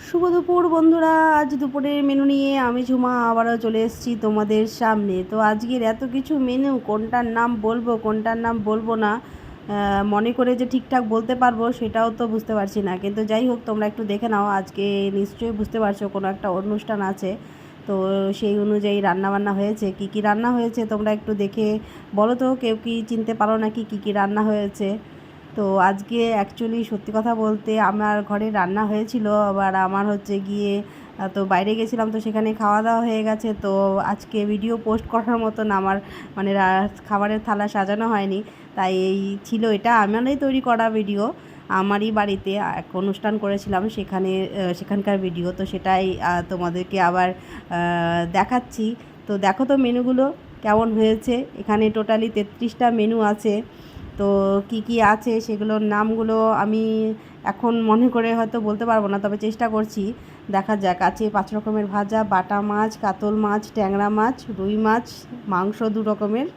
শুভ দুপুর বন্ধুরা। আজ দুপুরের মেনু নিয়ে আমি ঝুমা আবারও চলে এসেছি তোমাদের সামনে। তো আজকের এত কিছু মেনু, কোনটার নাম বলবো কোনটার নাম বলবো না মনে করে যে ঠিকঠাক বলতে পারবো সেটাও তো বুঝতে পারছি না। কিন্তু যাই হোক, তোমরা একটু দেখে নাও। আজকে নিশ্চয়ই বুঝতে পারছো কোনো একটা অনুষ্ঠান আছে, তো সেই অনুযায়ী রান্নাবান্না হয়েছে। কি কি রান্না হয়েছে তোমরা একটু দেখে বলো তো, কেউ কি চিনতে পারো নাকি কী কী রান্না হয়েছে? তো আজকে অ্যাকচুয়ালি সত্যি কথা বলতে আমার ঘরে রান্না হয়েছিল, আবার আমার হচ্ছে গিয়ে তো বাইরে গেছিলাম, তো সেখানে খাওয়া দাওয়া হয়ে গেছে। তো আজকে ভিডিও পোস্ট করার মতন আমার মানে খাবারের থালা সাজানো হয়নি। তাই এই ছিল, এটা আমারই তৈরি করা ভিডিও। আমারই বাড়িতে এক অনুষ্ঠান করেছিলাম, সেখানকার ভিডিও। তো সেটাই তোমাদেরকে আবার দেখাচ্ছি। তো দেখো তো মেনুগুলো কেমন হয়েছে। এখানে টোটালি 33টা মেনু আছে। তো কি কি আছে সেগুলোর নামগুলো আমি এখন মনে করে হয়তো বলতে পারবো না, তবে চেষ্টা করছি। দেখা যাক। আছে 5 রকমের ভাজা, বাটা মাছ, কাতল মাছ, ট্যাংরা মাছ, রুই মাছ, মাংস 2 রকমের,